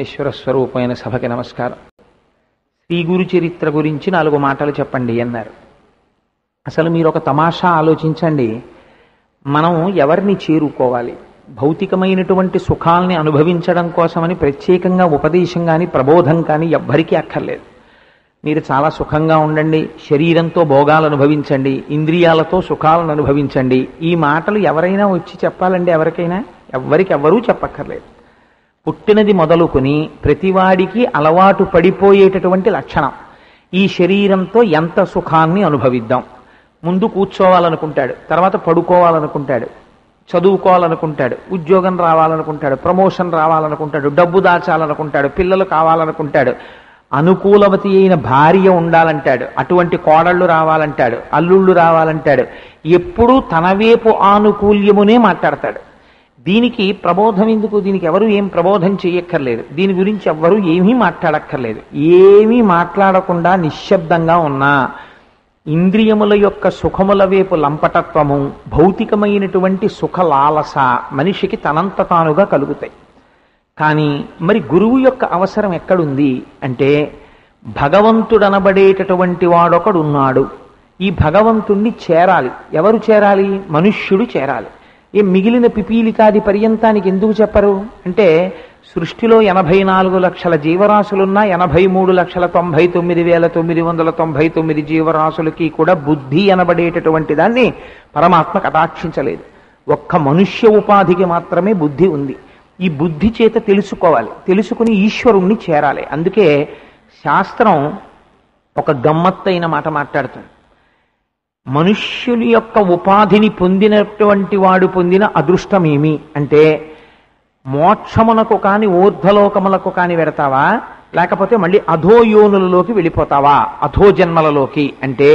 పరమేశ్వర స్వరూపమైన సభకి నమస్కారం. శ్రీ గురు చరిత్ర గురించి 4 మాటలు చెప్పండి అన్నారు. అసలు మీరు ఒక తమాషా ఆలోచించండి. మనం ఎవరిని చేరుకోవాలి? భౌతికమైనటువంటి సుఖాల్ని అనుభవించడం కోసమని ప్రత్యేకంగా ఉపదేశం కానీ ప్రబోధం కానీ ఎవ్వరికీ అక్కర్లేదు. మీరు చాలా సుఖంగా ఉండండి, శరీరంతో భోగాలు అనుభవించండి, ఇంద్రియాలతో సుఖాలను అనుభవించండి, ఈ మాటలు ఎవరైనా వచ్చి చెప్పాలండి? ఎవరికైనా? ఎవ్వరూ చెప్పక్కర్లేదు. పుట్టినది మొదలుకొని ప్రతివాడికి అలవాటు పడిపోయేటటువంటి లక్షణం. ఈ శరీరంతో ఎంత సుఖాన్ని అనుభవిద్దాం. ముందు కూర్చోవాలనుకుంటాడు, తర్వాత పడుకోవాలనుకుంటాడు, చదువుకోవాలనుకుంటాడు, ఉద్యోగం రావాలనుకుంటాడు, ప్రమోషన్ రావాలనుకుంటాడు, డబ్బు దాచాలనుకుంటాడు, పిల్లలు కావాలనుకుంటాడు, అనుకూలవతి అయిన భార్య ఉండాలంటాడు, అటువంటి కోడళ్ళు రావాలంటాడు, అల్లుళ్ళు రావాలంటాడు. ఎప్పుడూ తన వైపు ఆనుకూల్యమునే మాట్లాడతాడు. దీనికి ప్రబోధం ఎందుకు? దీనికి ఎవరు ఏం ప్రబోధం చేయక్కర్లేదు. దీని గురించి ఎవ్వరూ ఏమీ మాట్లాడక్కర్లేదు. ఏమీ మాట్లాడకుండా నిశ్శబ్దంగా ఉన్నా ఇంద్రియముల యొక్క సుఖముల వైపు లంపటత్వము, భౌతికమైనటువంటి సుఖలాలస మనిషికి తనంత తానుగా కలుగుతాయి. కానీ మరి గురువు యొక్క అవసరం ఎక్కడుంది అంటే, భగవంతుడనబడేటటువంటి వాడొకడున్నాడు. ఈ భగవంతుణ్ణి చేరాలి. ఎవరు చేరాలి? మనుష్యుడు చేరాలి. మిగిలిన పిపీలికాది పర్యంతానికి ఎందుకు చెప్పరు అంటే, సృష్టిలో 84 లక్షల జీవరాశులున్నా 83,99,999 జీవరాశులకి కూడా బుద్ధి అనబడేటటువంటి దాన్ని పరమాత్మ కటాక్షించలేదు. ఒక్క మనుష్య ఉపాధికి మాత్రమే బుద్ధి ఉంది. ఈ బుద్ధి చేత తెలుసుకోవాలి, తెలుసుకుని ఈశ్వరుణ్ణి చేరాలి. అందుకే శాస్త్రం ఒక గమ్మత్తైన మాట మాట్లాడుతుంది. మనుష్యుని యొక్క ఉపాధిని పొందినటువంటి వాడు పొందిన అదృష్టమేమి అంటే, మోక్షమునకు కాని ఊర్ధ్వలోకములకు కాని వెడతావా, లేకపోతే మళ్ళీ అధోయోనులలోకి వెళ్ళిపోతావా, అధో జన్మలలోకి అంటే,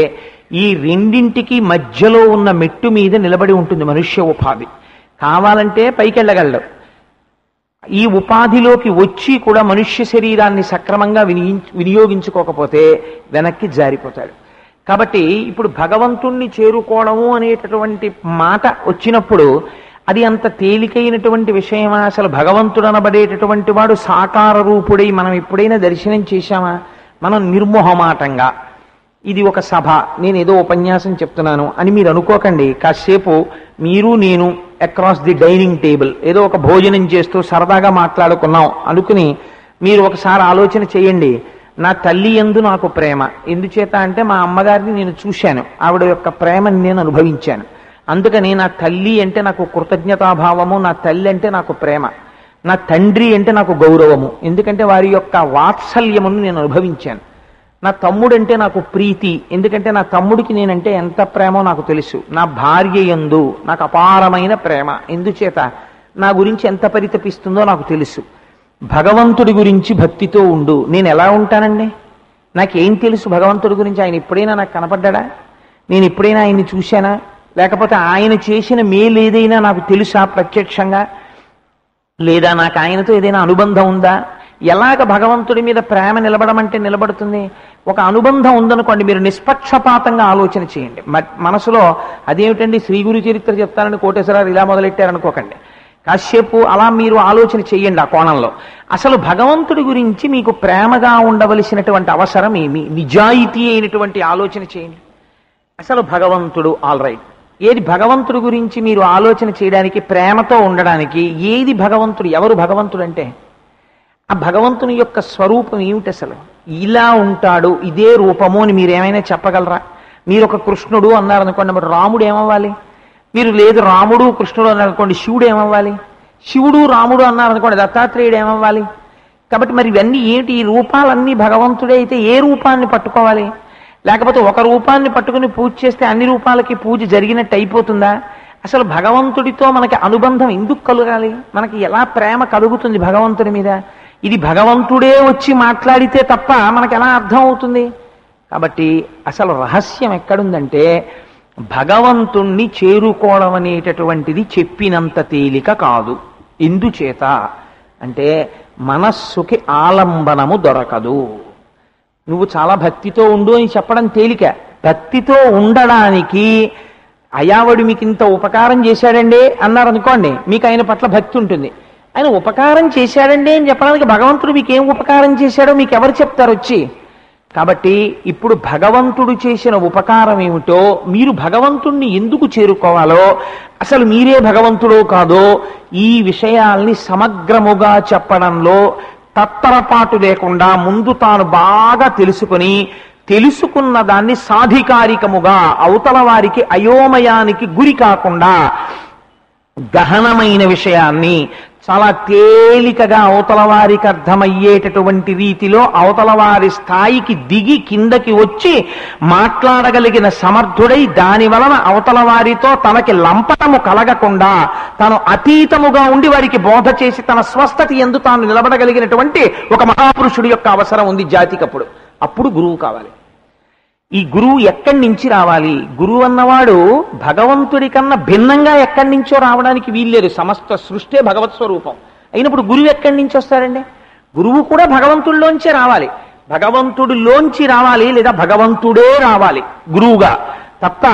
ఈ రెండింటికి మధ్యలో ఉన్న మెట్టు మీద నిలబడి ఉంటుంది మనుష్య ఉపాధి. కావాలంటే పైకెళ్ళగలడు. ఈ ఉపాధిలోకి వచ్చి కూడా మనుష్య శరీరాన్ని సక్రమంగా వినియోగించుకోకపోతే వెనక్కి జారిపోతాడు. కాబట్టి ఇప్పుడు భగవంతుణ్ణి చేరుకోవడము అనేటటువంటి మాట వచ్చినప్పుడు అది అంత తేలికైనటువంటి విషయమా? అసలు భగవంతుడు అనబడేటటువంటి వాడు సాకార రూపుడై మనం ఎప్పుడైనా దర్శనం చేశామా? మనం నిర్మోహమాటంగా ఇది ఒక సభ, నేను ఏదో ఉపన్యాసం చెప్తున్నాను అని మీరు అనుకోకండి. కాసేపు మీరు నేను అక్రాస్ ది డైనింగ్ టేబుల్ ఏదో ఒక భోజనం చేస్తూ సరదాగా మాట్లాడుకున్నాం అనుకుని మీరు ఒకసారి ఆలోచన చేయండి. నా తల్లి యందు నాకు ప్రేమ ఎందుచేత అంటే, మా అమ్మగారిని నేను చూశాను, ఆవిడ యొక్క ప్రేమని నేను అనుభవించాను. అందుకని నా తల్లి అంటే నాకు కృతజ్ఞతాభావము, నా తల్లి అంటే నాకు ప్రేమ, నా తండ్రి అంటే నాకు గౌరవము, ఎందుకంటే వారి యొక్క వాత్సల్యమును నేను అనుభవించాను. నా తమ్ముడంటే నాకు ప్రీతి, ఎందుకంటే నా తమ్ముడికి నేనంటే ఎంత ప్రేమో నాకు తెలుసు. నా భార్య యందు నాకు అపారమైన ప్రేమ, ఎందుచేత నా గురించి ఎంత పరితపిస్తుందో నాకు తెలుసు. భగవంతుడి గురించి భక్తితో ఉండు. నేను ఎలా ఉంటానండి? నాకేం తెలుసు భగవంతుడి గురించి? ఆయన ఎప్పుడైనా నాకు కనపడ్డా? నేను ఎప్పుడైనా ఆయన్ని చూశానా? లేకపోతే ఆయన చేసిన మేలు ఏదైనా నాకు తెలుసా ప్రత్యక్షంగా? లేదా నాకు ఆయనతో ఏదైనా అనుబంధం ఉందా? ఎలాగ భగవంతుడి మీద ప్రేమ నిలబడమంటే నిలబడుతుంది? ఒక అనుబంధం ఉందనుకోండి, మీరు నిష్పక్షపాతంగా ఆలోచన చేయండి. మనసులో అదేమిటండి శ్రీ గురు చరిత్ర చెప్తానని కోటేశ్వరరావు ఇలా మొదలెట్టారనుకోకండి. కాసేపు అలా మీరు ఆలోచన చెయ్యండి. ఆ కోణంలో అసలు భగవంతుడి గురించి మీకు ప్రేమగా ఉండవలసినటువంటి అవసరం ఏమి? నిజాయితీ అయినటువంటి ఆలోచన చేయండి. అసలు భగవంతుడు ఆల్ రైట్, ఏది భగవంతుడి గురించి మీరు ఆలోచన చేయడానికి, ప్రేమతో ఉండడానికి ఏది భగవంతుడు? ఎవరు భగవంతుడు అంటే? ఆ భగవంతుని యొక్క స్వరూపం ఏమిటి? అసలు ఇలా ఉంటాడు, ఇదే రూపము అని మీరు ఏమైనా చెప్పగలరా? మీరు ఒక కృష్ణుడు అన్నారనుకోండి, మరి రాముడు ఏమవ్వాలి? మీరు లేదు రాముడు కృష్ణుడు అన్నారనుకోండి, శివుడు ఏమవ్వాలి? శివుడు రాముడు అన్నారనుకోండి, దత్తాత్రేయుడు ఏమవ్వాలి? కాబట్టి మరి ఇవన్నీ ఏంటి? ఈ రూపాలన్నీ భగవంతుడే అయితే ఏ రూపాన్ని పట్టుకోవాలి? లేకపోతే ఒక రూపాన్ని పట్టుకుని పూజ చేస్తే అన్ని రూపాలకి పూజ జరిగినట్టు అయిపోతుందా? అసలు భగవంతుడితో మనకి అనుబంధం ఎందుకు కలగాలి? మనకి ఎలా ప్రేమ కలుగుతుంది భగవంతుడి మీద? ఇది భగవంతుడే వచ్చి మాట్లాడితే తప్ప మనకు ఎలా అర్థం అవుతుంది? కాబట్టి అసలు రహస్యం ఎక్కడుందంటే, భగవంతుణ్ణి చేరుకోవడం అనేటటువంటిది చెప్పినంత తేలిక కాదు. ఎందుచేత అంటే, మనస్సుకి ఆలంబనము దొరకదు. నువ్వు చాలా భక్తితో ఉండు అని చెప్పడం తేలిక. భక్తితో ఉండడానికి అయావడు మీకు ఇంత ఉపకారం చేశాడండి అన్నారనుకోండి, మీకు ఆయన పట్ల భక్తి ఉంటుంది. ఆయన ఉపకారం చేశాడండి అని చెప్పడానికి భగవంతుడు మీకేం ఉపకారం చేశాడో మీకు ఎవరు చెప్తారు వచ్చి? కాబట్టి ఇప్పుడు భగవంతుడు చేసిన ఉపకారం ఏమిటో, మీరు భగవంతుణ్ణి ఎందుకు చేరుకోవాలో, అసలు మీరే భగవంతుడో కాదో ఈ విషయాల్ని సమగ్రముగా చెప్పడంలో తత్తరపాటు లేకుండా ముందు తాను బాగా తెలుసుకున్న దాన్ని సాధికారికముగా అవతల వారికి అయోమయానికి గురి కాకుండా గహనమైన విషయాన్ని చాలా తేలికగా అవతల వారికి అర్థమయ్యేటటువంటి రీతిలో అవతల వారి స్థాయికి దిగి కిందకి వచ్చి మాట్లాడగలిగిన సమర్థుడై దాని వలన అవతల వారితో తనకి లంపటము కలగకుండా తాను అతీతముగా ఉండి వారికి బోధ చేసి తన స్వస్థతి యందు తాను నిలబడగలిగినటువంటి ఒక మహాపురుషుడి యొక్క అవసరం ఉంది జాతికప్పుడు. అప్పుడు గురువు కావాలి. ఈ గురువు ఎక్కడి నుంచి రావాలి? గురువు అన్నవాడు భగవంతుడి కన్నా భిన్నంగా ఎక్కడి నుంచో రావడానికి వీల్లేదు. సమస్త సృష్టే భగవత్ స్వరూపం అయినప్పుడు గురువు ఎక్కడి నుంచి వస్తాడండి? గురువు కూడా భగవంతుడిలోంచే రావాలి. భగవంతుడిలోంచి రావాలి, లేదా భగవంతుడే రావాలి గురువుగా తప్ప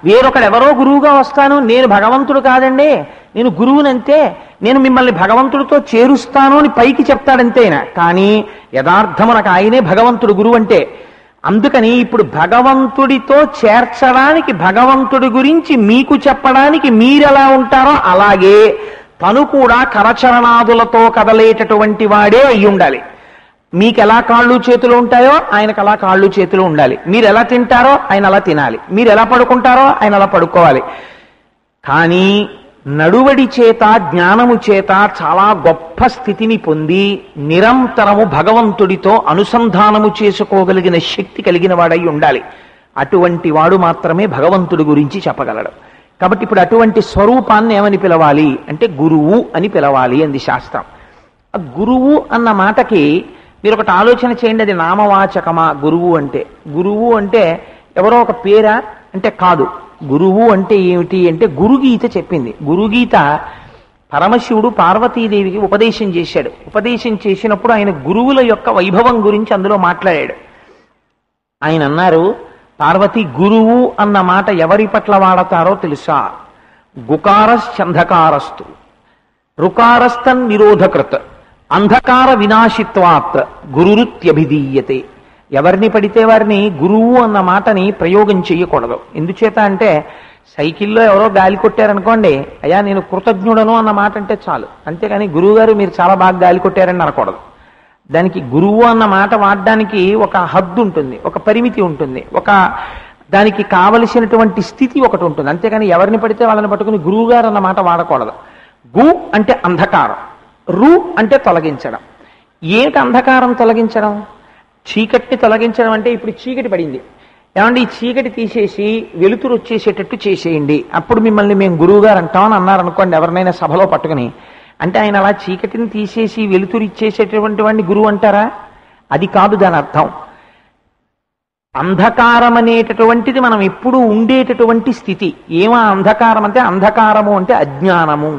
వేరొకడెవరో గురువుగా వస్తాను, నేను భగవంతుడు కాదండి, నేను గురువునంతే, నేను మిమ్మల్ని భగవంతుడితో చేరుస్తాను అని పైకి చెప్తాడంతేనా. కానీ యథార్థమునకు ఆయనే భగవంతుడు గురువు అంటే. అందుకని ఇప్పుడు భగవంతుడితో చేర్చడానికి, భగవంతుడి గురించి మీకు చెప్పడానికి మీరెలా ఉంటారో అలాగే తను కూడా కరచరణాదులతో కదలేటటువంటి వాడే అయి ఉండాలి. మీకు ఎలా కాళ్ళు చేతులు ఉంటాయో ఆయనకు అలా కాళ్ళు చేతులు ఉండాలి. మీరు ఎలా తింటారో ఆయన అలా తినాలి. మీరు ఎలా పడుకుంటారో ఆయన అలా పడుకోవాలి. కానీ నడువడి చేత, జ్ఞానము చేత చాలా గొప్ప స్థితిని పొంది నిరంతరము భగవంతుడితో అనుసంధానము చేసుకోగలిగిన శక్తి కలిగిన వాడై ఉండాలి. అటువంటి వాడు మాత్రమే భగవంతుడి గురించి చెప్పగలడు. కాబట్టి ఇప్పుడు అటువంటి స్వరూపాన్ని ఏమని పిలవాలి అంటే గురువు అని పిలవాలి అంది శాస్త్రం. ఆ గురువు అన్న మాటకి మీరు ఒకటి ఆలోచన చేయండి, అది నామవాచకమా గురువు అంటే? గురువు అంటే ఎవరో ఒక పేరా అంటే కాదు. గురువు అంటే ఏమిటి అంటే గురుగీత చెప్పింది. గురుగీత పరమశివుడు పార్వతీదేవికి ఉపదేశం చేశాడు. ఉపదేశం చేసినప్పుడు ఆయన గురువుల యొక్క వైభవం గురించి అందులో మాట్లాడాడు. ఆయన అన్నారు, పార్వతి గురువు అన్న మాట ఎవరి పట్ల వాడతారో తెలుసా? గుకారశ్చంధకారస్తు రుకారస్తన్ నిరోధకృత్ అంధకార వినాశిత్వాత్ గురురుత్యభిధీయతే. ఎవరిని పడితే వారిని గురువు అన్న మాటని ప్రయోగం చేయకూడదు. ఎందుచేత అంటే సైకిల్లో ఎవరో గాలి కొట్టారనుకోండి, అయ్యా నేను కృతజ్ఞుడను అన్న మాట అంటే చాలు. అంతేగాని గురువు గారు మీరు చాలా బాగా గాలి కొట్టారని అనకూడదు. దానికి గురువు అన్న మాట వాడడానికి ఒక హద్దు ఉంటుంది, ఒక పరిమితి ఉంటుంది, దానికి కావలసినటువంటి స్థితి ఒకటి ఉంటుంది. అంతేగాని ఎవరిని పడితే వాళ్ళని పట్టుకుని గురువు గారు అన్న మాట వాడకూడదు. గు అంటే అంధకారం, రు అంటే తొలగించడం. ఏమిటి అంధకారం తొలగించడం? చీకటిని తొలగించడం అంటే ఇప్పుడు చీకటి పడింది, ఏమంటే ఈ చీకటి తీసేసి వెలుతురు వచ్చేసేటట్టు చేసేయండి, అప్పుడు మిమ్మల్ని మేము గురువు గారు అంటామని అన్నారనుకోండి ఎవరినైనా సభలో పట్టుకుని. అంటే ఆయన అలా చీకటిని తీసేసి వెలుతురు ఇచ్చేసేటటువంటి వాడిని గురువు అంటారా? అది కాదు దాని అర్థం. అంధకారం అనేటటువంటిది మనం ఎప్పుడూ ఉండేటటువంటి స్థితి. ఏమా అంధకారం అంటే? అంధకారము అంటే అజ్ఞానము.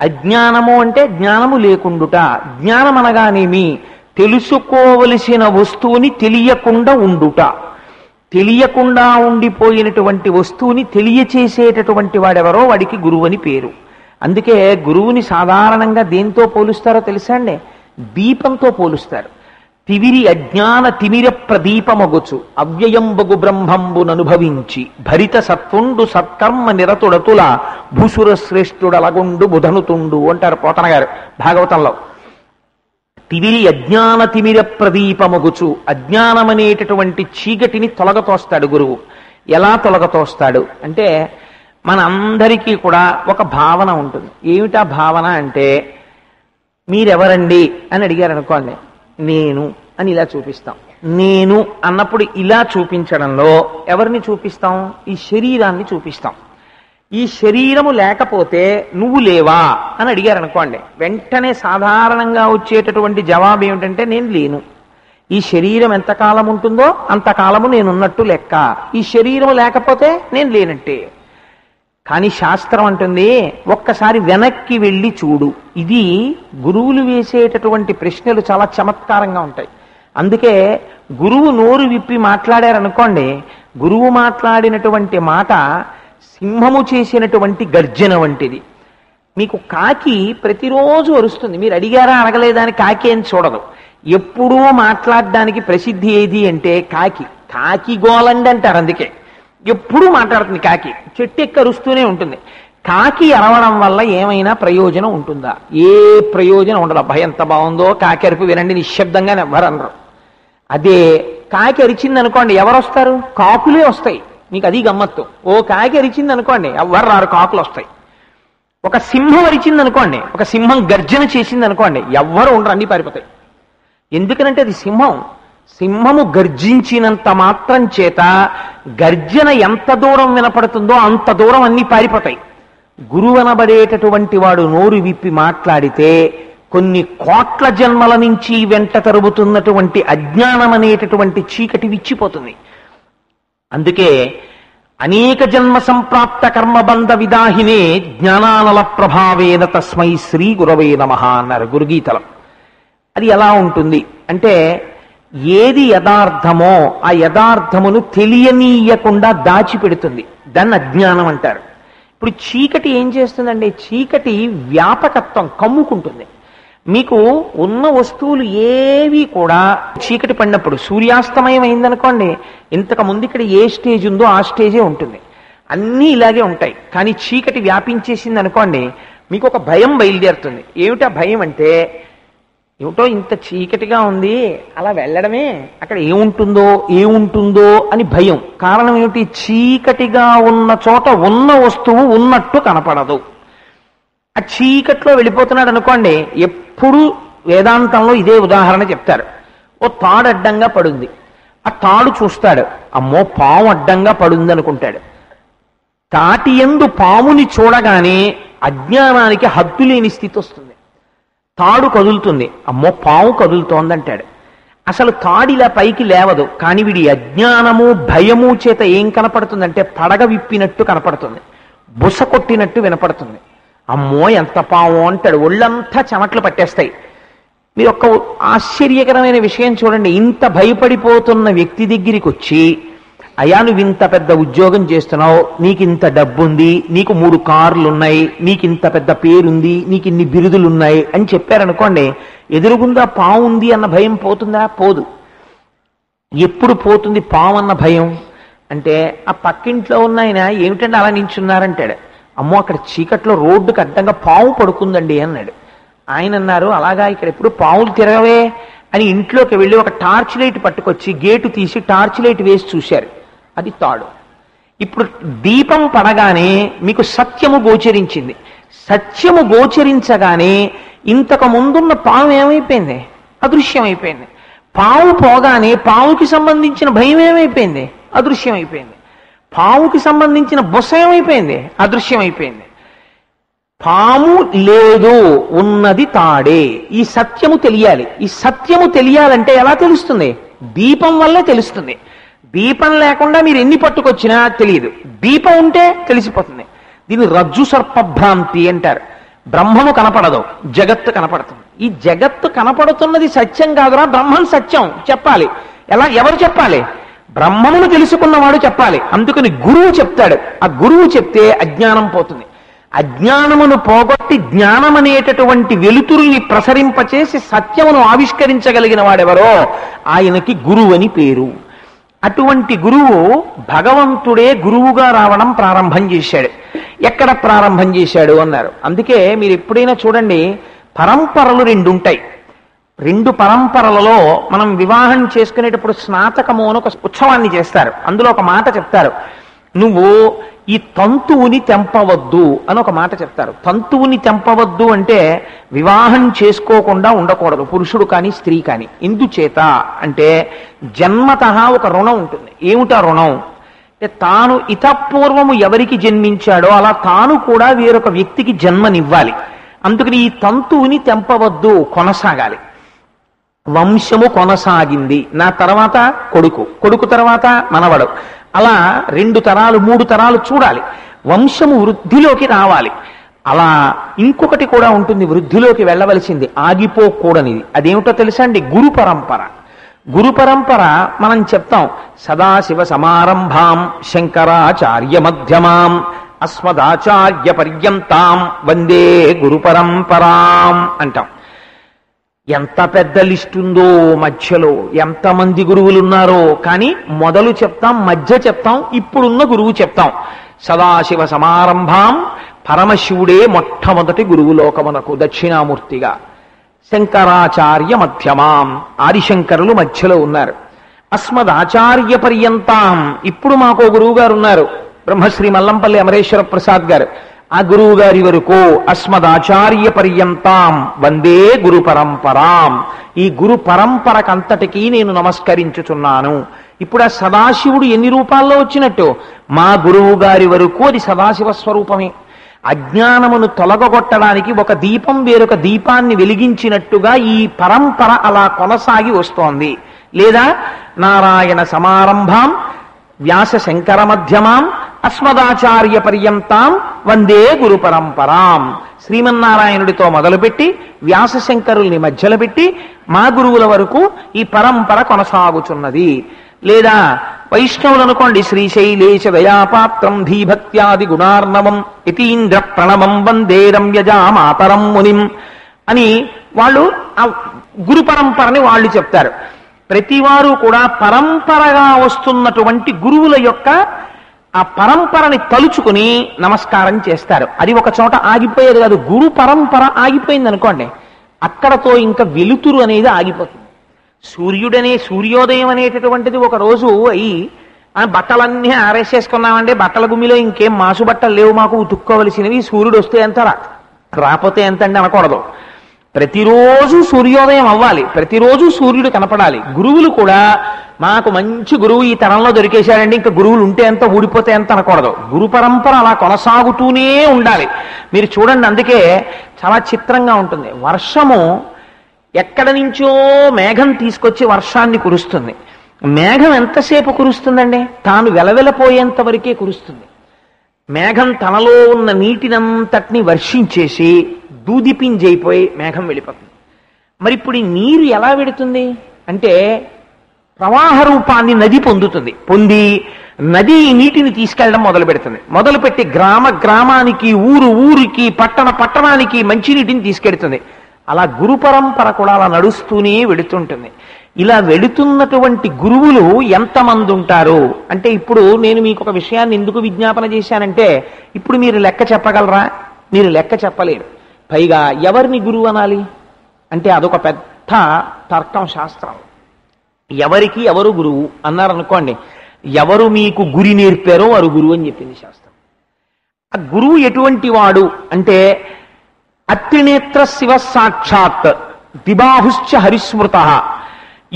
అజ్ఞానము అంటే జ్ఞానము లేకుండుట. జ్ఞానం అనగానేమి? తెలుసుకోవలసిన వస్తువుని తెలియకుండా ఉండుట. తెలియకుండా ఉండిపోయినటువంటి వస్తువుని తెలియచేసేటటువంటి వాడెవరో వాడికి గురువు అని పేరు. అందుకే గురువుని సాధారణంగా దేంతో పోలుస్తారో తెలుసా అండి? దీపంతో పోలుస్తారు. తివిరి అజ్ఞాన తిమిర ప్రదీపమగుచు అవ్యయంబగు బ్రహ్మంబుననుభవించి భరిత సత్తుండు సత్కర్మ నిరతుడతుల భూసుర శ్రేష్ఠుడలగుండు బుధనుతుండు అంటారు పోతన గారు భాగవతంలో. తివిరి అజ్ఞాన తిమిర ప్రదీపమగుచు, అజ్ఞానమనేటటువంటి చీకటిని తొలగతోస్తాడు గురువు. ఎలా తొలగతోస్తాడు అంటే మనందరికీ కూడా ఒక భావన ఉంటుంది. ఏమిటా భావన అంటే, మీరెవరండి అని అడిగారు అనుకోండి, నేను అని ఇలా చూపిస్తాం. నేను అన్నప్పుడు ఇలా చూపించడంలో ఎవరిని చూపిస్తాం? ఈ శరీరాన్ని చూపిస్తాం. ఈ శరీరము లేకపోతే నువ్వు లేవా అని అడిగారు అనుకోండి, వెంటనే సాధారణంగా వచ్చేటటువంటి జవాబు ఏమిటంటే నేను లేను. ఈ శరీరం ఎంతకాలం ఉంటుందో అంతకాలము నేనున్నట్టు లెక్క. ఈ శరీరము లేకపోతే నేను లేనట్టే. కానీ శాస్త్రం అంటుంది ఒక్కసారి వెనక్కి వెళ్ళి చూడు. ఇది గురువులు వేసేటటువంటి ప్రశ్నలు చాలా చమత్కారంగా ఉంటాయి. అందుకే గురువు నోరు విప్పి మాట్లాడారనుకోండి, గురువు మాట్లాడినటువంటి మాట సింహము చేసినటువంటి గర్జన వంటిది. మీకు కాకి ప్రతిరోజు అరుస్తుంది. మీరు అడిగారా అడగలేదా అని కాకి ఏం చూడదు. ఎప్పుడూ మాట్లాడడానికి ప్రసిద్ధి ఏది అంటే కాకి. కాకి గోలండి అంటారు. అందుకే ఎప్పుడూ మాట్లాడుతుంది కాకి. చెట్టు ఎక్కి అరుస్తూనే ఉంటుంది. కాకి అరవడం వల్ల ఏమైనా ప్రయోజనం ఉంటుందా? ఏ ప్రయోజనం ఉండదు. అబ్బాయి ఎంత బాగుందో కాకి అరుపు వినండి నిశ్శబ్దంగా ఎవరనరు. అదే కాకి అరిచింది అనుకోండి, ఎవరు వస్తారు? కాకులే వస్తాయి. మీకు అది గమ్మత్తు. ఓ కాకి అరిచింది అనుకోండి, ఎవరు రారు, కాకులు వస్తాయి. ఒక సింహం అరిచింది అనుకోండి, ఒక సింహం గర్జన చేసింది అనుకోండి, ఎవ్వరు ఉండరు, అన్ని పారిపోతాయి. ఎందుకనంటే అది సింహం. సింహము గర్జించినంత మాత్రం చేత గర్జన ఎంత దూరం వినపడుతుందో అంత దూరం అన్ని పారిపోతాయి. గురువనబడేటటువంటి వాడు నోరు విప్పి మాట్లాడితే కొన్ని కోట్ల జన్మల నుంచి వెంట తరుగుతున్నటువంటి అజ్ఞానం అనేటటువంటి చీకటి విచ్చిపోతుంది. అందుకే అనేక జన్మ సంప్రాప్త కర్మబంధ విదాహినే జ్ఞానానల ప్రభావేన తస్మై శ్రీ గురవే నమః అన్నారు గురుగీతలో. అది ఎలా ఉంటుంది అంటే, ఏది యథార్థమో ఆ యథార్థమును తెలియనీయకుండా దాచిపెడుతుంది. దాన్ని అజ్ఞానం అంటారు. ఇప్పుడు చీకటి ఏం చేస్తుందండి? చీకటి వ్యాపకత్వం కమ్ముకుంటుంది. మీకు ఉన్న వస్తువులు ఏవి కూడా చీకటి పడినప్పుడు, సూర్యాస్తమయం అయిందనుకోండి, ఇంతకు ముందు ఇక్కడ ఏ స్టేజ్ ఉందో ఆ స్టేజే ఉంటుంది. అన్నీ ఇలాగే ఉంటాయి. కానీ చీకటి వ్యాపించేసింది అనుకోండి, మీకు ఒక భయం బయలుదేరుతుంది. ఏమిటా భయం అంటే, ఏమిటో ఇంత చీకటిగా ఉంది, అలా వెళ్ళడమే, అక్కడ ఏముంటుందో అని భయం. కారణం ఏమిటి? చీకటిగా ఉన్న చోట ఉన్న వస్తువు ఉన్నట్టు కనపడదు. ఆ చీకట్లో వెళ్ళిపోతున్నాడు అనుకోండి, ఎప్పుడు వేదాంతంలో ఇదే ఉదాహరణ చెప్తారు. ఓ తాడు అడ్డంగా పడుంది, ఆ తాడు చూస్తాడు, అమ్మో పాము అడ్డంగా పడుంది అనుకుంటాడు. తాటి యందు పాముని చూడగానే అజ్ఞానానికి హద్దు లేని స్థితి వస్తుంది. తాడు కదులుతుంది, అమ్మో పాము కదులుతోందంటాడు. అసలు తాడు ఇలా పైకి లేవదు. కానీ వీడి అజ్ఞానము భయము చేత ఏం కనపడుతుందంటే, పడగ విప్పినట్టు కనపడుతుంది, బుస కొట్టినట్టు వినపడుతుంది. అమ్మో ఎంత పాము అంటాడు, ఒళ్ళంతా చెమట్లు పట్టేస్తాయి. మీరు ఒక్క ఆశ్చర్యకరమైన విషయం చూడండి. ఇంత భయపడిపోతున్న వ్యక్తి దగ్గరికి వచ్చి, అయ్యా నువ్వు ఇంత పెద్ద ఉద్యోగం చేస్తున్నావు, నీకు ఇంత డబ్బుంది, నీకు 3 కార్లు ఉన్నాయి, నీకు ఇంత పెద్ద పేరుంది, నీకు ఇన్ని బిరుదులున్నాయి అని చెప్పారనుకోండి, ఎదురుగుందా పాము ఉంది అన్న భయం పోతుందా? పోదు. ఎప్పుడు పోతుంది పాము అన్న భయం అంటే, ఆ పక్కింట్లో ఉన్న ఆయన ఏమిటంటే అలా నించున్నారంటాడు. అమ్మో అక్కడ చీకట్లో రోడ్డుకి అడ్డంగా పాము పడుకుందండి అన్నాడు. ఆయన అన్నారు, అలాగా ఇక్కడ ఎప్పుడు పాములు తిరగవే అని ఇంట్లోకి వెళ్ళి ఒక టార్చ్ లైట్ పట్టుకొచ్చి గేటు తీసి టార్చ్ లైట్ వేసి చూశారు. అది తాడు. ఇప్పుడు దీపం పడగానే మీకు సత్యము గోచరించింది. సత్యము గోచరించగానే ఇంతకు ముందున్న పాము ఏమైపోయింది? అదృశ్యమైపోయింది. పాము పోగానే పాముకి సంబంధించిన భయం ఏమైపోయింది? అదృశ్యమైపోయింది. పాముకి సంబంధించిన బుస ఏమైపోయింది? అదృశ్యమైపోయింది. పాము లేదు, ఉన్నది తాడే. ఈ సత్యము తెలియాలి. ఈ సత్యము తెలియాలంటే ఎలా తెలుస్తుంది? దీపం వల్లే తెలుస్తుంది. దీపం లేకుండా మీరు ఎన్ని పట్టుకొచ్చినా తెలియదు. దీపం ఉంటే తెలిసిపోతుంది. దీన్ని రజ్జు సర్పభ్రాంతి అంటారు. బ్రహ్మము కనపడదు, జగత్తు కనపడుతుంది. ఈ జగత్తు కనపడుతున్నది సత్యం కాదురా, బ్రహ్మం సత్యం చెప్పాలి. ఎలా? ఎవరు చెప్పాలి? బ్రహ్మమును తెలుసుకున్నవాడు చెప్పాలి. అందుకని గురువు చెప్తాడు. ఆ గురువు చెప్తే అజ్ఞానం పోతుంది. అజ్ఞానమును పోగొట్టి జ్ఞానం అనేటటువంటి వెలుతురుని ప్రసరింపచేసి సత్యమును ఆవిష్కరించగలిగిన వాడెవరో ఆయనకి గురువు అని పేరు. అటువంటి గురువు భగవంతుడే గురువుగా రావడం ప్రారంభం చేశాడు. ఎక్కడ ప్రారంభం చేశాడు అన్నారు. అందుకే మీరు ఎప్పుడైనా చూడండి, పరంపరలు 2 ఉంటాయి. 2 పరంపరలలో మనం వివాహం చేసుకునేటప్పుడు స్నాతకము అని ఒక ఉత్సవాన్ని చేస్తారు. అందులో ఒక మాట చెప్తారు, నువ్వు ఈ తంతువుని తెంపవద్దు అని ఒక మాట చెప్తారు. తంతువుని తెంపవద్దు అంటే వివాహం చేసుకోకుండా ఉండకూడదు, పురుషుడు కానీ స్త్రీ కానీ. ఎందుచేత అంటే జన్మతః ఒక రుణం ఉంటుంది. ఏమిటా రుణం అంటే, తాను ఇతపూర్వము ఎవరికి జన్మించాడో అలా తాను కూడా వేరొక వ్యక్తికి జన్మనివ్వాలి. అందుకని ఈ తంతువుని తెంపవద్దు, కొనసాగాలి. వంశము కొనసాగింది, నా తర్వాత కొడుకు, కొడుకు తర్వాత మనవడు, అలా 2 తరాలు 3 తరాలు చూడాలి. వంశము వృద్ధిలోకి రావాలి. అలా ఇంకొకటి కూడా ఉంటుంది, వృద్ధిలోకి వెళ్ళవలసింది, ఆగిపోకూడనిది. అదేమిటో తెలుసా అండి? గురు పరంపర. గురు పరంపర మనం చెప్తాం, సదాశివ సమారంభాం శంకరాచార్య మధ్యమాం అస్మదాచార్య పర్యంతాం వందే గురు పరంపరాం అంటాం. ఎంత పెద్ద లిస్ట్ ఉందో మధ్యలో, ఎంతమంది గురువులు ఉన్నారో, కానీ మొదలు చెప్తాం, మధ్య చెప్తాం, ఇప్పుడున్న గురువు చెప్తాం. సదాశివ సమారంభాం, పరమశివుడే మొట్టమొదటి గురువు లోకమునకు దక్షిణామూర్తిగా. శంకరాచార్య మధ్యమాం, ఆదిశంకరులు మధ్యలో ఉన్నారు. అస్మదాచార్య పర్యంతాం, ఇప్పుడు మాకో గురువు గారు ఉన్నారు, బ్రహ్మశ్రీ మల్లంపల్లి అమరేశ్వర ప్రసాద్ గారు. ఆ గురువు గారి వరకు అస్మదాచార్య పర్యంతాం వందే గురు పరంపరాం, ఈ గురు పరంపరకంతటికీ నేను నమస్కరించుచున్నాను. ఇప్పుడు ఆ సదాశివుడు ఎన్ని రూపాల్లో వచ్చినట్టు? మా గురువు గారి వరకు అది సదాశివ స్వరూపమే. అజ్ఞానమును తొలగొట్టడానికి ఒక దీపం వేరొక దీపాన్ని వెలిగించినట్టుగా ఈ పరంపర అలా కొనసాగి వస్తోంది. లేదా నారాయణ సమారంభాం వ్యాస శంకర మధ్యమాం అస్మదాచార్య పర్యంతాం వందే గురు పరంపరాం, శ్రీమన్నారాయణుడితో మొదలుపెట్టి వ్యాస శంకరుల్ని మధ్యలో పెట్టి మా గురువుల వరకు ఈ పరంపర కొనసాగుచున్నది. లేదా వైష్ణవులు అనుకోండి, శ్రీశైలేశ దయాపాత్రం ధీభక్త్యాది గుణార్ణవం యతీంద్ర ప్రణవం వందే రమ్యజా మాతరం మునిం అని వాళ్ళు ఆ గురు పరంపరని వాళ్ళు చెప్తారు. ప్రతివారు కూడా పరంపరగా వస్తున్నటువంటి గురువుల యొక్క ఆ పరంపరని తలుచుకుని నమస్కారం చేస్తారు. అది ఒక చోట ఆగిపోయేది కాదు. గురు పరంపర ఆగిపోయింది అనుకోండి, అక్కడతో ఇంకా వెలుతురు అనేది ఆగిపోతుంది. సూర్యోదయం అనేటటువంటిది ఒక రోజు అయి బట్టలన్నీ ఆరేసేసుకున్నామంటే బట్టల గుమ్మిలో ఇంకేం మాసు బట్టలు లేవు మాకు ఉతుక్కోవలసినవి, సూర్యుడు వస్తే ఎంత రాపోతే ఎంత అండి అనకూడదు. ప్రతిరోజు సూర్యోదయం అవ్వాలి, ప్రతిరోజు సూర్యుడు కనపడాలి. గురువులు కూడా మాకు మంచి గురువు ఈ తరంలో దొరికేశాడండి, ఇంకా గురువులు ఉంటే ఎంత ఊడిపోతే ఎంత అనకూడదు. గురు పరంపర అలా కొనసాగుతూనే ఉండాలి. మీరు చూడండి, అందుకే చాలా చిత్రంగా ఉంటుంది. వర్షము ఎక్కడి నుంచో మేఘం తీసుకొచ్చి వర్షాన్ని కురుస్తుంది. మేఘం ఎంతసేపు కురుస్తుందండి? తాను వెలవెలపోయేంత వరకే కురుస్తుంది. మేఘం తనలో ఉన్న నీటినంతటిని వర్షించేసి దూదిపింజైపోయి మేఘం వెళ్ళిపోతుంది. మరి ఇప్పుడు ఈ నీరు ఎలా వెడుతుంది అంటే ప్రవాహ రూపాన్ని నది పొందుతుంది. పొంది నది నీటిని తీసుకెళ్ళడం మొదలు పెడుతుంది. మొదలుపెట్టి గ్రామానికి, ఊరికి, పట్టణానికి మంచినీటిని తీసుకెడుతుంది. అలా గురు పరంపర కూడా అలా నడుస్తూనే వెడుతుంటుంది. ఇలా వెడుతున్నటువంటి గురువులు ఎంతమంది ఉంటారు అంటే, ఇప్పుడు నేను మీకు ఒక విషయాన్ని ఎందుకు విజ్ఞాపన చేశానంటే, ఇప్పుడు మీరు లెక్క చెప్పగలరా? మీరు లెక్క చెప్పలేరు. పైగా ఎవరిని గురువు అనాలి అంటే అదొక పెద్ద తర్కం శాస్త్రం. ఎవరికి ఎవరు గురువు అన్నారనుకోండి, ఎవరు మీకు గురి నేర్పారో వారు గురువు అని చెప్పింది శాస్త్రం. ఆ గురువు ఎటువంటి వాడు అంటే అత్రినేత్ర శివ సాక్షాత్ దిబాహుశ్చ హరిస్మృత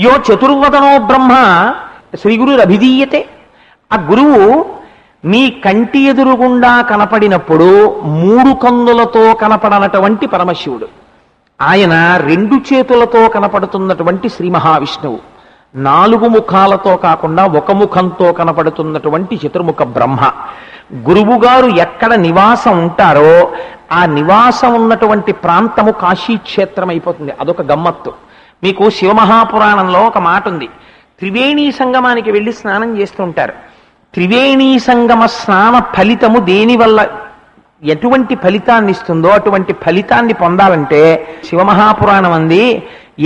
యో చతుర్వదనో బ్రహ్మ శ్రీ గురురభిధీయతే. ఆ గురువు మీ కంటి ఎదురుగుండా కనపడినప్పుడు 3 కన్నులతో కనపడనటువంటి పరమశివుడు, ఆయన 2 చేతులతో కనపడుతున్నటువంటి శ్రీ మహావిష్ణువు, 4 ముఖాలతో కాకుండా 1 ముఖంతో కనపడుతున్నటువంటి చతుర్ముఖ బ్రహ్మ. గురువుగారు ఎక్కడ నివాసం ఉంటారో ఆ నివాసం ఉన్నటువంటి ప్రాంతము కాశీక్షేత్రం అయిపోతుంది. అదొక గమ్మత్తు. మీకు శివమహాపురాణంలో ఒక మాట ఉంది. త్రివేణీ సంగమానికి వెళ్ళి స్నానం చేస్తుంటారు. త్రివేణీ సంగమ స్నాన ఫలితము దేనివల్ల ఎటువంటి ఫలితాన్ని ఇస్తుందో అటువంటి ఫలితాన్ని పొందాలంటే శివమహాపురాణం అంది,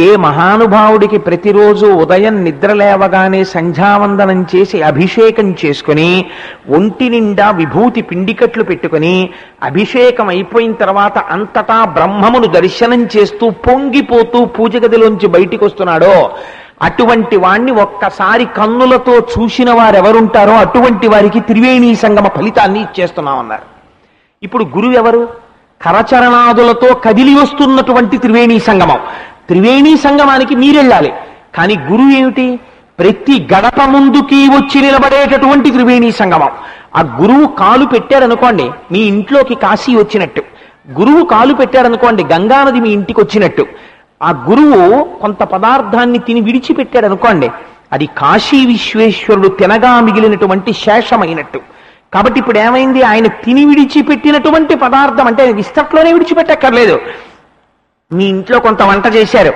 ఏ మహానుభావుడికి ప్రతిరోజు ఉదయం నిద్ర లేవగానే సంధ్యావందనం చేసి అభిషేకం చేసుకుని ఒంటి నిండా విభూతి పిండికట్లు పెట్టుకుని అభిషేకం అయిపోయిన తర్వాత అంతటా బ్రహ్మమును దర్శనం చేస్తూ పొంగిపోతూ పూజ గదిలోంచి బయటికి వస్తున్నాడో అటువంటి వాణ్ణి ఒక్కసారి కన్నులతో చూసిన వారెవరుంటారో అటువంటి వారికి త్రివేణీ సంగమ ఫలితాన్ని ఇచ్చేస్తున్నామన్నారు. ఇప్పుడు గురువు ఎవరు? కరచరణాదులతో కదిలి వస్తున్నటువంటి త్రివేణీ సంగమం. త్రివేణీ సంగమానికి మీరెళ్ళాలి. కానీ గురువు ఏమిటి? ప్రతి గడప ముందుకి వచ్చి నిలబడేటటువంటి త్రివేణీ సంగమం. ఆ గురువు కాలు పెట్టారనుకోండి మీ ఇంట్లోకి కాశీ వచ్చినట్టు, గురువు కాలు పెట్టారనుకోండి గంగానది మీ ఇంటికి వచ్చినట్టు. ఆ గురువు కొంత పదార్థాన్ని తిని విడిచిపెట్టాడు అనుకోండి, అది కాశీ విశ్వేశ్వరుడు తినగా మిగిలినటువంటి శేషమైనట్టు. కాబట్టి ఇప్పుడు ఏమైంది? ఆయన తిని విడిచిపెట్టినటువంటి పదార్థం అంటే విస్తట్లోనే విడిచిపెట్టక్కర్లేదు. మీ ఇంట్లో కొంత వంట చేశారు,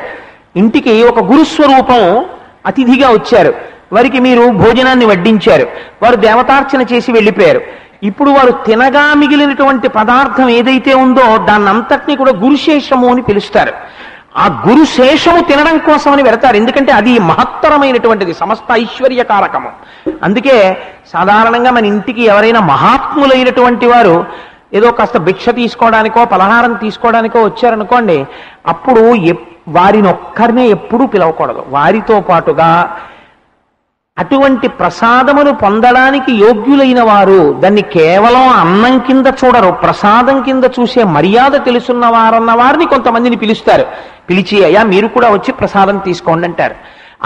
ఇంటికి ఒక గురుస్వరూపం అతిథిగా వచ్చారు, వారికి మీరు భోజనాన్ని వడ్డించారు, వారు దేవతార్చన చేసి వెళ్ళిపోయారు. ఇప్పుడు వారు తినగా మిగిలినటువంటి పదార్థం ఏదైతే ఉందో దాన్నంతటినీ కూడా గురుశేషము అని పిలుస్తారు. ఆ గురుశేషము తినడం కోసమని వెళతారు. ఎందుకంటే అది మహత్తరమైనటువంటిది, సమస్త ఐశ్వర్యకారకము. అందుకే సాధారణంగా మన ఇంటికి ఎవరైనా మహాత్ములైనటువంటి వారు ఏదో కాస్త భిక్ష తీసుకోవడానికో పలహారం తీసుకోవడానికో వచ్చారనుకోండి, అప్పుడు వారిని ఒక్కరినే ఎప్పుడూ పిలవకూడదు. వారితో పాటుగా అటువంటి ప్రసాదమును పొందడానికి యోగ్యులైన వారు దాన్ని కేవలం అన్నం కింద చూడరు, ప్రసాదం కింద చూసే మర్యాద తెలుసున్న వారన్న వారిని కొంతమందిని పిలుస్తారు. పిలిచి అయ్యా మీరు కూడా వచ్చి ప్రసాదం తీసుకోండి అంటారు.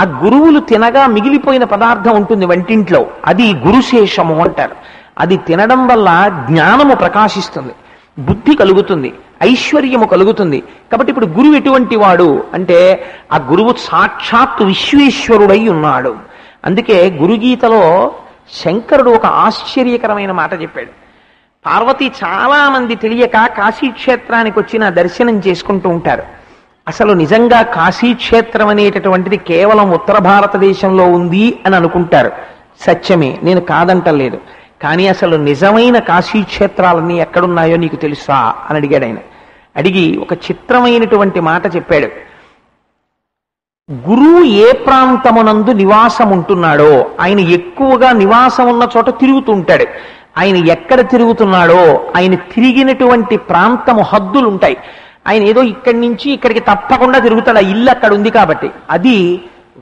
ఆ గురువులు తినగా మిగిలిపోయిన పదార్థం ఉంటుంది వంటింట్లో, అది గురుశేషము అంటారు. అది తినడం వల్ల జ్ఞానము ప్రకాశిస్తుంది, బుద్ధి కలుగుతుంది, ఐశ్వర్యము కలుగుతుంది. కాబట్టి ఇప్పుడు గురువు ఎటువంటి వాడు అంటే ఆ గురువు సాక్షాత్తు విశ్వేశ్వరుడై ఉన్నాడు. అందుకే గురుగీతలో శంకరుడు ఒక ఆశ్చర్యకరమైన మాట చెప్పాడు. పార్వతి చాలా మంది తెలియక కాశీక్షేత్రానికి వచ్చిన దర్శనం చేసుకుంటూ ఉంటారు. అసలు నిజంగా కాశీక్షేత్రం అనేటటువంటిది కేవలం ఉత్తర భారతదేశంలో ఉంది అని అనుకుంటారు. సత్యమే, నేను కాదంటలేదు. కానీ అసలు నిజమైన కాశీక్షేత్రాలన్నీ ఎక్కడున్నాయో నీకు తెలుసా అని అడిగాడు ఆయన. అడిగి ఒక చిత్రమైనటువంటి మాట చెప్పాడు. గురువు ఏ ప్రాంతమునందు నివాసం ఉంటున్నాడో ఆయన ఎక్కువగా నివాసం ఉన్న చోట తిరుగుతుంటాడు. ఆయన ఎక్కడ తిరుగుతున్నాడో ఆయన తిరిగినటువంటి ప్రాంతము హద్దులు ఉంటాయి. ఆయన ఏదో ఇక్కడి నుంచి ఇక్కడికి తప్పకుండా తిరుగుతాడు, ఆ ఇల్లు అక్కడ ఉంది కాబట్టి. అది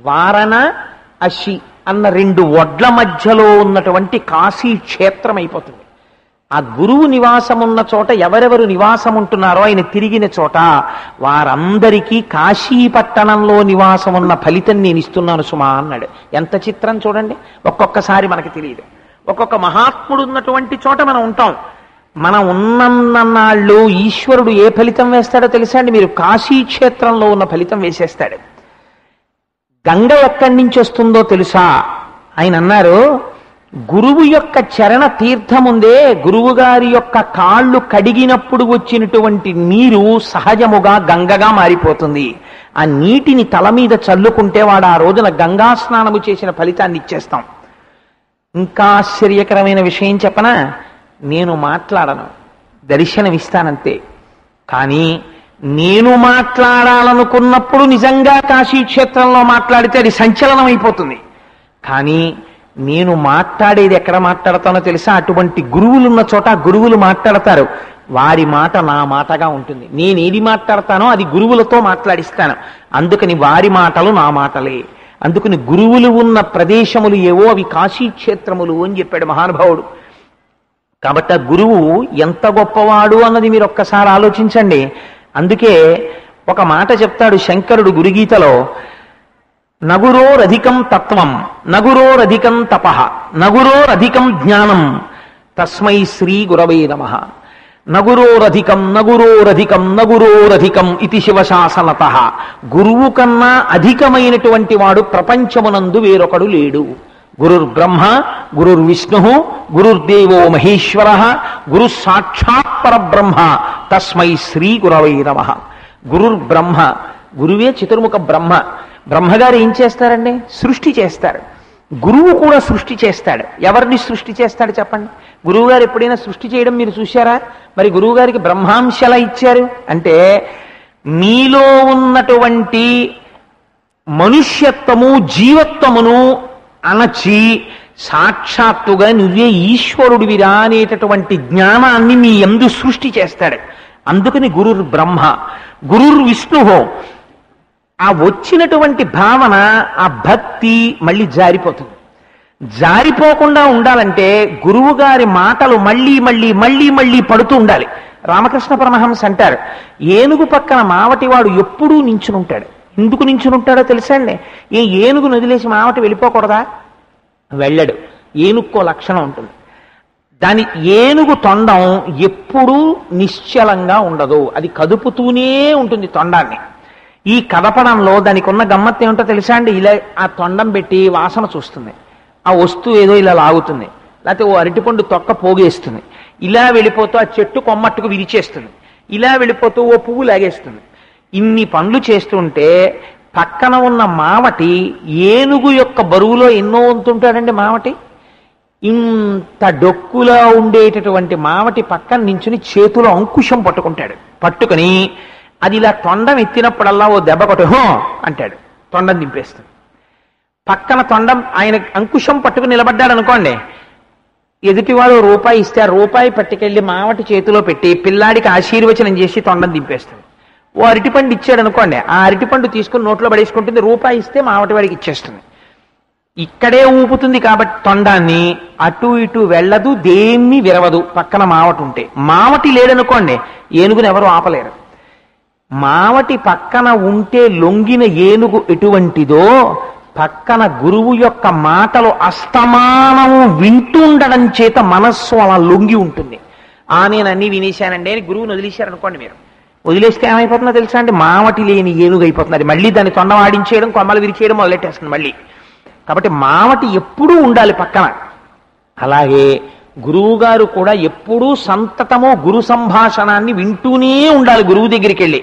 వారణ అషి అన్న 2 ఒడ్ల మధ్యలో ఉన్నటువంటి కాశీ క్షేత్రం అయిపోతుంది. ఆ గురువు నివాసం ఉన్న చోట ఎవరెవరు నివాసం ఉంటున్నారో ఆయన తిరిగిన చోట వారందరికీ కాశీ పట్టణంలో నివాసం ఉన్న ఫలితం నేను ఇస్తున్నాను సుమా అన్నాడు. ఎంత చిత్రం చూడండి. ఒక్కొక్కసారి మనకి తెలియదు, ఒక్కొక్క మహాత్ముడు ఉన్నటువంటి చోట మనం ఉంటాం. మనం ఉన్నన్నాళ్ళు ఈశ్వరుడు ఏ ఫలితం వేస్తాడో తెలుసా అండి? మీరు కాశీ క్షేత్రంలో ఉన్న ఫలితం వేసేస్తాడు. గంగ ఎక్కడి నుంచి వస్తుందో తెలుసా? ఆయన అన్నారు, గురువు యొక్క చరణ తీర్థముందే గురువు గారి యొక్క కాళ్ళు కడిగినప్పుడు వచ్చినటువంటి నీరు సహజముగా గంగగా మారిపోతుంది. ఆ నీటిని తల మీద చల్లుకుంటే వాడు ఆ రోజున గంగా స్నానము చేసిన ఫలితాన్ని ఇచ్చేస్తాం. ఇంకా ఆశ్చర్యకరమైన విషయం చెప్పనా? నేను మాట్లాడను, దర్శనమిస్తానంతే. కానీ నేను మాట్లాడాలనుకున్నప్పుడు నిజంగా కాశీక్షేత్రంలో మాట్లాడితే అది సంచలనం అయిపోతుంది. కానీ నేను మాట్లాడేది ఎక్కడ మాట్లాడతానో తెలుసా? అటువంటి గురువులున్న చోట గురువులు మాట్లాడతారు, వారి మాట నా మాటగా ఉంటుంది. నేను ఏది మాట్లాడతానో అది గురువులతో మాట్లాడిస్తాను. అందుకని వారి మాటలు నా మాటలే. అందుకని గురువులు ఉన్న ప్రదేశములు ఏవో అవి కాశీక్షేత్రములు అని చెప్పాడు మహానుభావుడు. కాబట్టి ఆ గురువు ఎంత గొప్పవాడు అన్నది మీరు ఒక్కసారి ఆలోచించండి. అందుకే ఒక మాట చెప్తాడు శంకరుడు గురుగీతలో, నగురోరధికం తత్వం నగురోరధికం తపః నగురోరధికం జ్ఞానం తస్మై శ్రీ గురవే నమః. నగురోరధికం నగురోరధికం నగురోరధికం ఇది శివశాసనతః. గురువు కన్నా అధికమైనటువంటి వాడు ప్రపంచమునందు వేరొకడు లేడు. గురుర్బ్రహ్మ గురుర్విష్ణు గురుర్దేవో మహేశ్వర గురు సాక్షాత్ పరబ్రహ్మ తస్మై శ్రీ గురవై నమః. గురుర్బ్రహ్మ, గురువే చతుర్ముఖ బ్రహ్మ. బ్రహ్మగారు ఏం చేస్తారండి? సృష్టి చేస్తారు. గురువు కూడా సృష్టి చేస్తాడు. ఎవరిని సృష్టి చేస్తాడు చెప్పండి? గురువు గారు ఎప్పుడైనా సృష్టి చేయడం మీరు చూశారా? మరి గురువు గారికి బ్రహ్మాంశ ఎలా ఇచ్చారు అంటే, మీలో ఉన్నటువంటి మనుష్యత్వము జీవత్వమును అణచి సాక్షాత్తుగా నువ్వే ఈశ్వరుడివిరా అనేటటువంటి జ్ఞానాన్ని మీ యందు సృష్టి చేస్తాడు. అందుకని గురుర్ బ్రహ్మ గురుర్ విష్ణువు. ఆ వచ్చినటువంటి భావన, ఆ భక్తి మళ్ళీ జారిపోతుంది. జారిపోకుండా ఉండాలంటే గురువు గారి మాటలు మళ్ళీ మళ్ళీ మళ్ళీ మళ్ళీ పడుతూ ఉండాలి. రామకృష్ణ పరమహంస అంటారు, ఏనుగు పక్కన మావటివాడు ఎప్పుడూ నించునుంటాడు. ఎందుకు నించునుంటాడో తెలుసా అండి? ఏనుగును వదిలేసి మావటి వెళ్ళిపోకూడదా? వెళ్ళడు. ఏనుక్కో లక్షణం ఉంటుంది. దాని ఏనుగు తొండం ఎప్పుడూ నిశ్చలంగా ఉండదు, అది కదుపుతూనే ఉంటుంది తొండాన్ని. ఈ కదపడంలో దానికి ఉన్న గమ్మత్తు ఏమిటో తెలుసా అండి? ఇలా ఆ తొండం పెట్టి వాసన చూస్తుంది, ఆ వస్తువు ఏదో ఇలా లాగుతుంది, లేకపోతే ఓ అరటిపండు తొక్క పోగేస్తుంది, ఇలా వెళ్ళిపోతూ ఆ చెట్టు కొమ్మట్టుకు విరిచేస్తుంది, ఇలా వెళ్ళిపోతూ ఓ పువ్వు లాగేస్తుంది. ఇన్ని పనులు చేస్తుంటే పక్కన ఉన్న మావటి ఏనుగు యొక్క బరువులో ఎన్నో వంతుంటాడండి మావటి. ఇంత డొక్కులో ఉండేటటువంటి మావటి పక్కన నించుని చేతిలో అంకుశం పట్టుకుంటాడు. పట్టుకుని అది ఇలా తొండం ఎత్తినప్పుడల్లా ఓ దెబ్బ కొట్టు హో అంటాడు. తొండం దింపేస్తుంది. పక్కన తొండం ఆయన అంకుశం పట్టుకుని నిలబడ్డాడు అనుకోండి, ఎదుటివాడు రూపాయి ఇస్తే ఆ రూపాయి పట్టుకెళ్ళి మావటి చేతిలో పెట్టి పిల్లాడికి ఆశీర్వచనం చేసి తొండం దింపేస్తుంది. ఓ అరటిపండు ఇచ్చాడు అనుకోండి, ఆ అరటిపండు తీసుకుని నోట్లో పడేసుకుంటుంది. రూపాయి ఇస్తే మావటి వాడికి ఇచ్చేస్తుంది. ఇక్కడే ఊపుతుంది కాబట్టి తొండాన్ని అటు ఇటు వెళ్ళదు, దేన్ని విరవదు. పక్కన మావటి ఉంటే. మావటి లేడనుకోండి, ఏనుగుని ఎవరు ఆపలేరు. మావటి పక్కన ఉంటే లొంగిన ఏనుగు ఎటువంటిదో, పక్కన గురువు యొక్క మాటలు అస్తమానము వింటుండడం చేత మనస్సు అలా లొంగి ఉంటుంది. నేను అన్నీ వినేశానండి అని గురువుని వదిలేశారనుకోండి, మీరు వదిలేస్తే ఏమైపోతుందో తెలుసా అండి? మావటి లేని ఏనుగు అయిపోతుంది. అది మళ్ళీ దాన్ని తొండం ఆడించేయడం, కొమ్మలు విరిచేయడం మొదలెట్టేస్తుంది మళ్ళీ. కాబట్టి మావటి ఎప్పుడూ ఉండాలి పక్కన. అలాగే గురువు గారు కూడా ఎప్పుడూ సంతతము గురు సంభాషణాన్ని వింటూనే ఉండాలి గురువు దగ్గరికి వెళ్ళి.